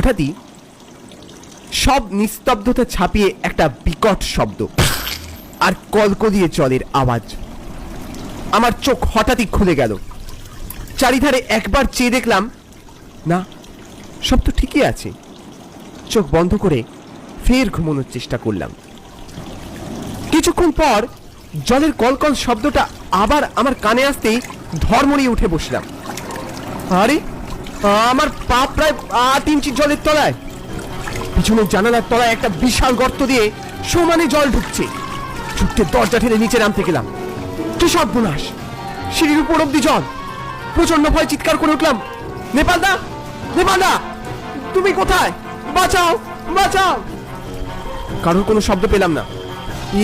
হঠাৎই সব নিস্তব্ধতা ছাপিয়ে একটা বিকট শব্দ আর কলকলিয়ে জলের আওয়াজ। আমার চোখ হঠাৎই খুলে গেল। চারিধারে একবার চেয়ে দেখলাম, না, সব তো ঠিকই আছে। চোখ বন্ধ করে ফের ঘুমানোর চেষ্টা করলাম। কিছুক্ষণ পর জলের কলকল শব্দটা আবার আমার কানে আসতেই ধর্মড়িয়ে উঠে বসলাম। আরে, আমার পা প্রায় 8 ইঞ্চি জলের তলায়। পিছনের জানালার তলায় একটা বিশাল গর্ত দিয়ে সমানে জল ঢুকছে। ছুটতে দরজা ঠেলে নিচে নামতে গেলাম। কি সর্বনাশ! সিঁড়ির উপর অব্দি জল। প্রচন্ড ভয় চিৎকার করে উঠলাম, নেপালদা, নেপালদা, তুমি কোথায়? বাঁচাও, বাঁচাও! কারোর কোনো শব্দ পেলাম না।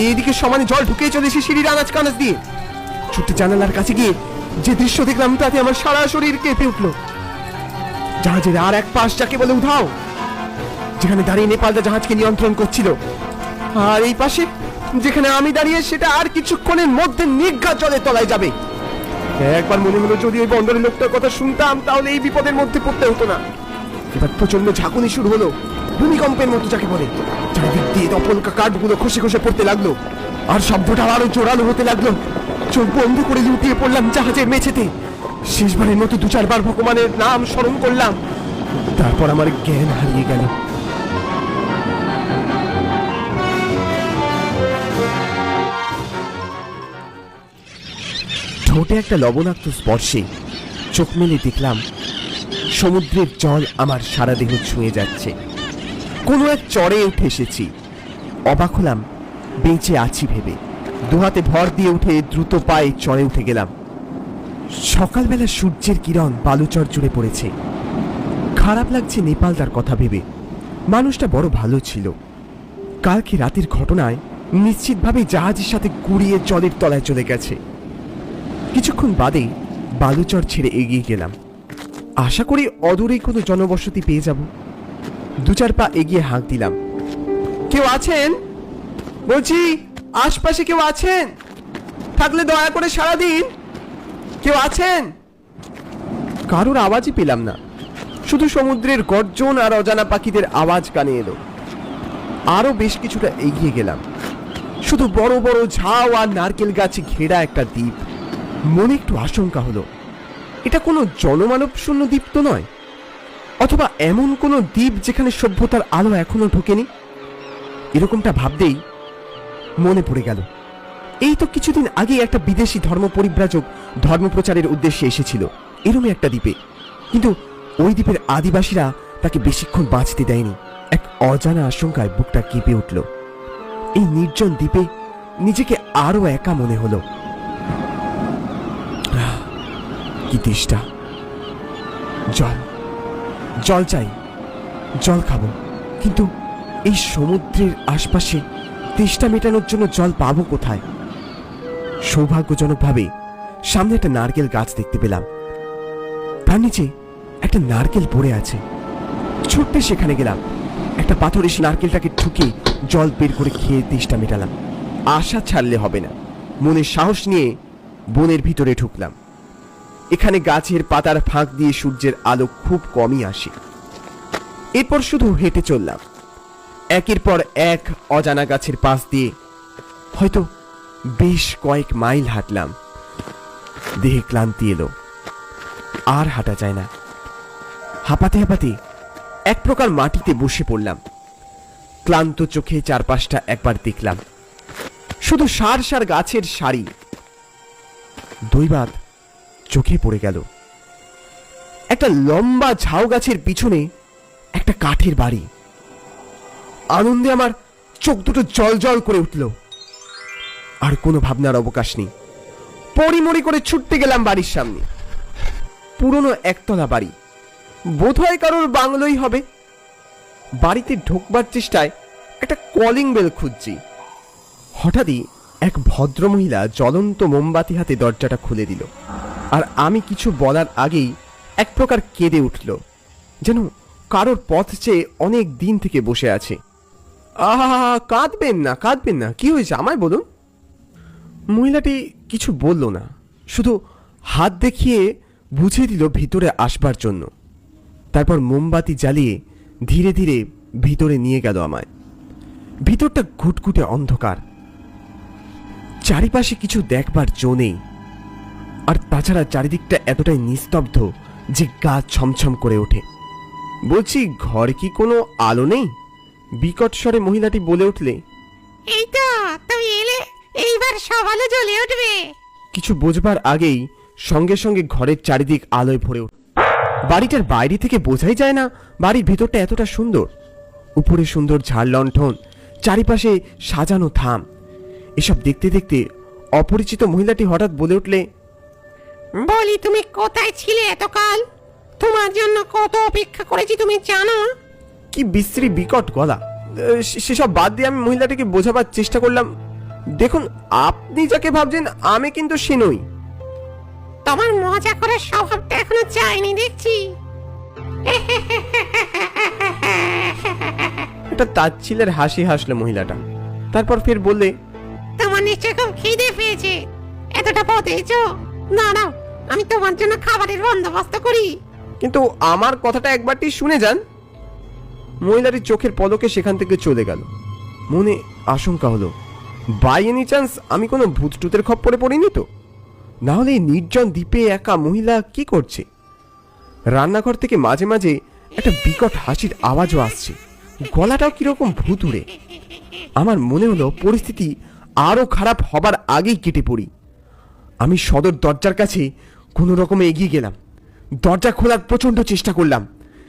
এইদিকে সমানে জল ঢুকে চলেছে সিঁড়ির আনাজ কানাজ দিয়ে। ছুটতে জানালার কাছে গিয়ে যে দৃশ্য দেখলাম তাতে আমার সারা শরীর কেঁপে উঠল। জাহাজের আর এক পাশ যাকে বলে উধাও, যেখানে দাঁড়িয়ে নেপালদা জাহাজকে নিয়ন্ত্রণ করছিল, আর এই পাশে যেখানে আমি দাঁড়িয়ে সেটা আর কিছুক্ষণের মধ্যে নির্ঘাত জলের তলায় যাবে। একবার মনে হলো যদি ওই বন্দরের লোকটার কথা শুনতাম তাহলে এই বিপদের মধ্যে পড়তে হতো না। এবার প্রচন্ড ঝাঁকুনি শুরু হলো, ভূমিকম্পের মতো যাকে বলে। চারিদিক দিয়ে দপলকা কাঠগুলো খসে খসে পড়তে লাগলো, আর শব্দটা আরো জোরালো হতে লাগলো। চোখ বন্ধ করে লুটিয়ে পড়লাম জাহাজের মেঝেতে। শেষবারের মতো 2-4 বার ভগবানের নাম স্মরণ করলাম, তারপর আমার জ্ঞান হারিয়ে গেল। ঠোঁটে একটা লবণাক্ত স্পর্শে চোখ মেলে দেখলাম সমুদ্রের জল আমার সারা দেহ ছুঁয়ে যাচ্ছে। কোনো এক চড়ে উঠে এসেছি। অবাক হলাম বেঁচে আছি ভেবে। দুহাতে ভর দিয়ে উঠে দ্রুত পায়ে চড়ে উঠে গেলাম। সকালবেলা সূর্যের কিরণ বালুচর জুড়ে পড়েছে। খারাপ লাগছে নেপালদার কথা ভেবে। মানুষটা বড় ভালো ছিল। কালকে রাতের ঘটনায় নিশ্চিতভাবে জাহাজের সাথে গুড়িয়ে জলের তলায় চলে গেছে। কিছুক্ষণ বাদে বালুচর ছেড়ে এগিয়ে গেলাম। আশা করি অদূরেই কোনো জনবসতি পেয়ে যাব। 2-4 পা এগিয়ে হাঁক দিলাম, কেউ আছেন? বলছি, আশপাশে কেউ আছেন? থাকলে দয়া করে সাড়া দিন। কেউ আছেন? কারোর আওয়াজই পেলাম না। শুধু সমুদ্রের গর্জন আর অজানা পাখিদের আওয়াজ কানে এলো। আরো বেশ কিছুটা এগিয়ে গেলাম। শুধু বড় বড় ঝাউ আর নারকেল গাছে ঘেরা একটা দ্বীপ। মনে একটু আশঙ্কা হলো, এটা কোনো জনমানব শূন্য দ্বীপ তো নয়, অথবা এমন কোনো দ্বীপ যেখানে সভ্যতার আলো এখনো ঢোকেনি। এরকমটা ভাবতেই মনে পড়ে গেল, এই তো কিছুদিন আগে একটা বিদেশি ধর্ম পরিব্রাজক ধর্মপ্রচারের উদ্দেশ্যে এসেছিল এরমই একটা দ্বীপে। কিন্তু ওই দ্বীপের আদিবাসীরা তাকে বেশিক্ষণ বাঁচতে দেয়নি। এক অজানা আশঙ্কায় বুকটা কেঁপে উঠল। এই নির্জন দ্বীপে নিজেকে আরো একা মনে হলো। কি তেষ্টা! জল, জল চাই, জল খাবো। কিন্তু এই সমুদ্রের আশপাশে তেষ্টা মেটানোর জন্য জল পাবো কোথায়? সৌভাগ্যজনকভাবে সামনে একটা নারকেল গাছ দেখতে পেলাম। তার নিচে একটা নারকেল পড়ে আছে। ছুটতে সেখানে গেলাম। একটা পাথর এসে নারকেলটাকে ঠুকে জল বের করে খেয়ে তেষ্টা মেটালাম। আশা ছাড়লে হবে না, মনের সাহস নিয়ে বনের ভিতরে ঢুকলাম। এখানে গাছের পাতার ফাঁক দিয়ে সূর্যের আলো খুব কমই আসে। এরপর শুধু হেঁটে চললাম। একের পর এক অজানা গাছের পাশ দিয়ে হয়তো বেশ কয়েক মাইল হাঁটলাম। দেহে ক্লান্তি এলো, আর হাঁটা যায় না। হাঁপাতে হাঁপাতে এক প্রকার মাটিতে বসে পড়লাম। ক্লান্ত চোখে চারপাশটা একবার দেখলাম। শুধু সার সার গাছের সারি। দৈবাত চোখে পড়ে গেল একটা লম্বা ঝাউ গাছের পিছনে একটা কাঠের বাড়ি। আনন্দে আমার চোখ দুটো জল জল করে উঠল। আর কোনো ভাবনার অবকাশ নেই। পরিমরি করে ছুটতে গেলাম বাড়ির সামনে। পুরনো একতলা বাড়ি, বোধহয় কারোর বাংলোই হবে। বাড়িতে ঢোকবার চেষ্টায় একটা কলিং বেল খুঁজছি। হঠাৎই এক ভদ্রমহিলা জ্বলন্ত মোমবাতি হাতে দরজাটা খুলে দিল। আর আমি কিছু বলার আগেই এক প্রকার কেঁদে উঠল, যেন কারোর পথ চেয়ে অনেক দিন থেকে বসে আছে। আহা, কাঁদবেন না, কাঁদবেন না, কি হয়েছে আমায় বলুন। মহিলাটি কিছু বলল না, শুধু হাত দেখিয়ে বুঝিয়ে দিল ভিতরে আসবার জন্য। তারপর মোমবাতি জ্বালিয়ে ধীরে ধীরে ভিতরে নিয়ে গেল আমায়। ভিতরটা ঘুটঘুটে অন্ধকার, চারিপাশে কিছু দেখবার জো নেই। আর তাছাড়া চারিদিকটা এতটাই নিস্তব্ধ যে গা ছমছম করে ওঠে। বলছি, ঘরে কি কোনো আলো নেই? বিকট স্বরে মহিলাটি বলে উঠলে। এই তো তুমি এলে, এইবার সব আলো জ্বলে উঠবে। কিছু বোঝবার আগেই সঙ্গে সঙ্গে ঘরের চারিদিক আলোয় ভরে ওঠে। বাড়িটার বাইরে থেকে বোঝাই যায় না বাড়ির ভেতরটা এতটা সুন্দর। উপরে সুন্দর ঝাড় লণ্ঠন, চারিপাশে সাজানো থাম। এসব দেখতে দেখতে অপরিচিত মহিলাটি হঠাৎ বলে উঠলে। বলি, তুমি কোথায় ছিলে এতকাল? তোমার জন্য কত অপেক্ষা করেছি তুমি জানো? কি বিশ্রী বিকট গলা! সেসব বাদ দিয়ে আমি মহিলাটিকে বোঝাবার চেষ্টা করলাম। দেখুন, আপনি যাকে ভাবছেন আমি কিন্তু সে নই। তোমার মজা করার স্বভাবটা এখনো যায়নি দেখছি। একটা তাচ্ছিলের হাসি হাসলো মহিলাটা। তারপর ফের বললে। তোমার নিশ্চয় খুব খিদে পেয়েছে, এতটা পথ এসেছো। দাঁড়াও, আমি তোমার জন্য খাবারের বন্দোবস্ত করি। কিন্তু আমার কথাটা একবারটি শুনে যান। মহিলাটির চোখের পলকে সেখান থেকে চলে গেল। মনে আশঙ্কা হলো, বাই এনি চান্স আমি কোনো ভূতটুতের খপ্পরে পড়িনি তো? না হলে এই নির্জন দ্বীপে একা মহিলা কি করছে? রান্নাঘর থেকে মাঝে মাঝে একটা বিকট হাসির আওয়াজও আসছে, গলাটাও কিরকম ভুতুড়ে। আমার মনে হলো পরিস্থিতি আরো খারাপ হবার আগেই কেটে পড়ি। আমি সদর দরজার কাছে কোনো রকমে এগিয়ে গেলাম। দরজা খোলার প্রচন্ড চেষ্টা করলাম,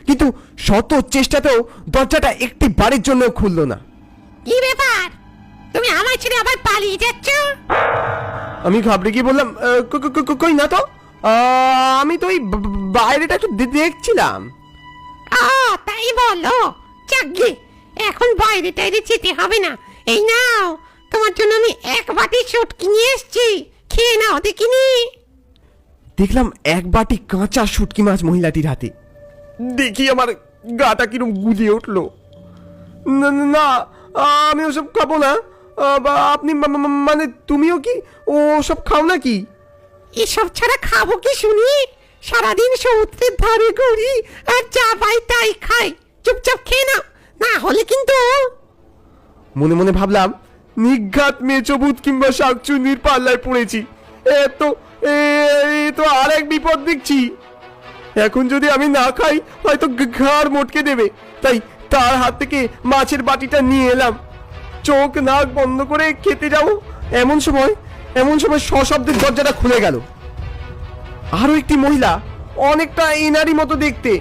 কিন্তু শত চেষ্টাতেও দরজাটা একটি বারের জন্য খুলল না। কি ব্যাপার, তুমি আমার ছেড়ে আবার পালিয়ে যাচ্ছ? আমি ঘাবড়ে গিয়ে বললাম, কই না তো, আমি তো ওই বাইরেটা একটু দেখছিলাম। তাই বলো? যাকগে, এখন বাইরে টাইরে যেতে হবে না। এই নাও, তোমার জন্য আমি এক বাটি শুটকি নিয়ে এসেছি, খেয়ে নাও দেখিনি। দেখলাম এক বাটি কাঁচা শুটকি মাছ মহিলাটির হাতে। দেখি আমার গাটা কিরম গুলিয়ে উঠলো। না, আমি ওসব খাবো না। আপনি মানে তুমিও কি ওসব খাও নাকি? এসব ছাড়া খাবো কি শুনি? সারাদিন সমুদ্রের ধারে ঘুরি আর যা পাই তাই খাই। চুপচাপ খেয়ে নাও, না হলে কিন্তু। মনে মনে ভাবলাম, নিঘাত মেচবুত কিংবা শাকচুন্নির পাল্লায় পড়েছি। তো আর এক বিপদ দেখছি। এখন যদি আমি না খাই হয়তো ঘাড় মটকে দেবে। তাই তার হাত থেকে মাছের বাটিটা নিয়ে এলাম। চোখ নাক বন্ধ করে খেতে যাবো, এমন সময় সশব্দে দরজাটা খুলে গেল। আরো একটি মহিলা, অনেকটা এনারই মতো দেখতে,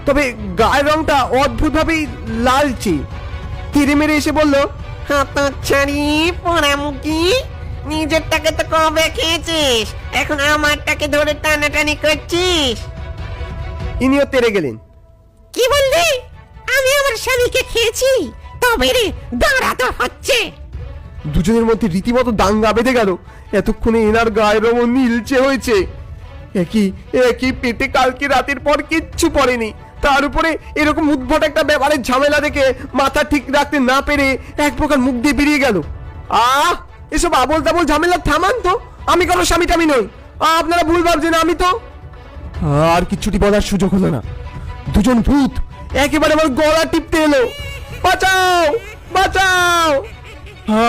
তবে গায়ের রংটা অদ্ভুতভাবেই লালচে, তেড়ে মেরে এসে বলল। হতচ্ছাড়ি পোড়ামুখী, নিজেরটাকে তো কবে খেয়েছিস, এখন আমারটাকে ধরে টানাটানি করছিস। ইনিও তেড়ে গেলেন। কি বললি? আমি আমার স্বামীকে খেয়েছি? তবে রে, দাঁড়াতে হচ্ছে। দুজনের মধ্যে রীতিমতো দাঙ্গা বেঁধে গেল। এতক্ষণে এনার গায়ের রং নীলচে হয়েছে। একই পেটে কালকে রাতের পর কিচ্ছু পড়েনি, তার উপরে এরকম উদ্ভট একটা ব্যাপারের ঝামেলা দেখে মাথা ঠিক রাখতে না পেরে এক প্রকার মুখ দিয়ে বেরিয়ে গেল। এসব আবল তাবল ঝামেলা থামান তো, আমি কোনো স্বামী টামি নই। আপনারা ভুল ভাবছেন, আমি তো। আর কিচ্ছুটি বলার সুযোগ হলো না। দুজন ভূত একেবারে আমার গলা টিপতে এলো। বাঁচাও, বাঁচাও!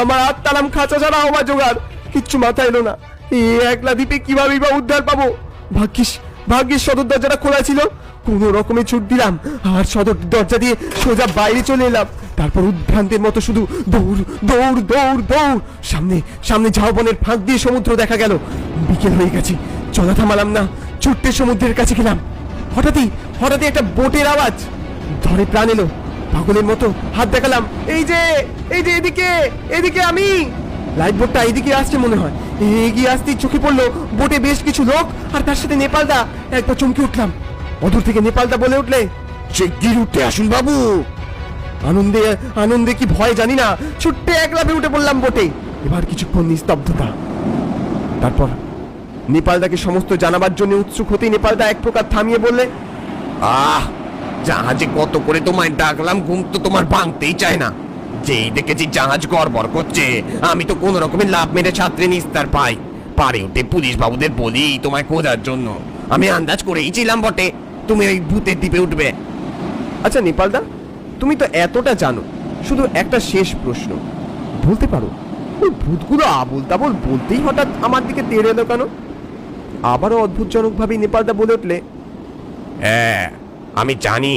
আমার আত্মারাম খাঁচা ছাড়া আমার জোগাড় কিচ্ছু মাথায় এলো না। একলা দ্বীপে কিভাবে বা উদ্ধার পাবো? ভাগ্যিস সদর দরজাটা খোলা ছিল। কোনো রকমে ছুট দিলাম আর সদর দরজা দিয়ে সোজা বাইরে চলে এলাম। তারপর উদ্ভ্রান্তের মতো শুধু দৌড় দৌড় দৌড় দৌড়। সামনে ঝাউবনের ফাঁক দিয়ে সমুদ্র দেখা গেল। বিকেল হয়ে গেছে, চলা থামালাম না, ছুটতে সমুদ্রের কাছে গেলাম। হঠাৎই একটা বোটের আওয়াজ, ধরে প্রাণ এলো। পাগলের মতো হাত দেখালাম, এই যে এদিকে আমি। লাইফ বোটটা এদিকে আসছে মনে হয়। এগিয়ে আসতেই চোখে পড়লো বোটে বেশ কিছু লোক, আর তার সাথে নেপালদা। একবার চমকে উঠলাম। অদূর থেকে নেপালদা বলে উঠলে, শিগগির উঠে আসুন বাবু। আনন্দে কি ভয় জানি না, ছুট্টে এক লাফে উঠে পড়লাম বোটে। এবার কিছুক্ষণ নিস্তব্ধতা। তারপর নেপালদাকে সমস্ত জানাবার জন্য উৎসুক হতেই নেপালদা এক প্রকার থামিয়ে বললে, জাহাজে কত করে তোমায় ডাকলাম, ঘুম তো তোমার ভাঙতেই চায় না। যেই দেখেছি জাহাজ গড়বড় করছে, আমি তো কোন রকমের লাভ মেরে ছাত্রে নিস্তার পাই। পারে উঠে পুলিশ বাবুদের বলি তোমায় খোঁজার জন্য। আমি আন্দাজ করেই ছিলাম বটে তুমি ওই ভূতের দ্বীপে উঠবে। আচ্ছা নেপালদা, তুমি তো এতটা জানো, শুধু একটা শেষ প্রশ্ন বলতে পারো, ওই ভূতগুলো আবোল তাবোল বলতেই হঠাৎ আমার দিকে তেড়ে এলো কেন? আবারও অদ্ভুতজনকভাবে নেপালদা বলে উঠলে, হ্যাঁ আমি জানি,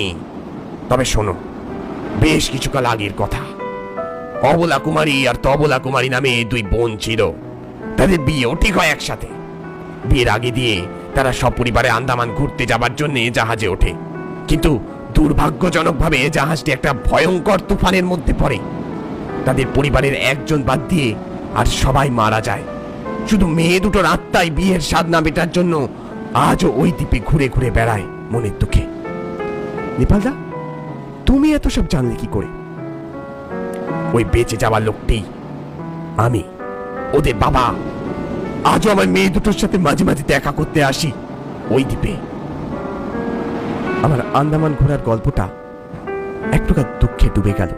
তবে শোনো, বেশ কিছুকাল আগের কথা। অবলা কুমারী আর তবলা কুমারী নামে দুই বোন ছিল। তাদের বিয়েও ঠিক হয় একসাথে। বিয়ের আগে দিয়ে তারা সপরিবারে আন্দামান ঘুরতে যাবার জন্য জাহাজে ওঠে, কিন্তু দুর্ভাগ্যজনকভাবে জাহাজটি একটা ভয়ঙ্কর তুফানের মধ্যে পড়ে। তাদের পরিবারের একজন বাদ দিয়ে আর সবাই মারা যায়। শুধু মেয়ে দুটোর আত্মাই বিয়ের স্বাদ না মেটার জন্য আজও ওই দ্বীপে ঘুরে ঘুরে বেড়ায় মনের দুঃখে। নেপালদা, তুমি এত সব জানলে কি করে? ওই বেঁচে যাওয়া লোকটি আমি, ওদের বাবা। আজও আমার মেয়ে দুটোর সাথে মাঝে মাঝে দেখা করতে আসি ওই দ্বীপে। আমার আন্দামান ঘোরার গল্পটা এক প্রকার দুঃখে ডুবে গেল।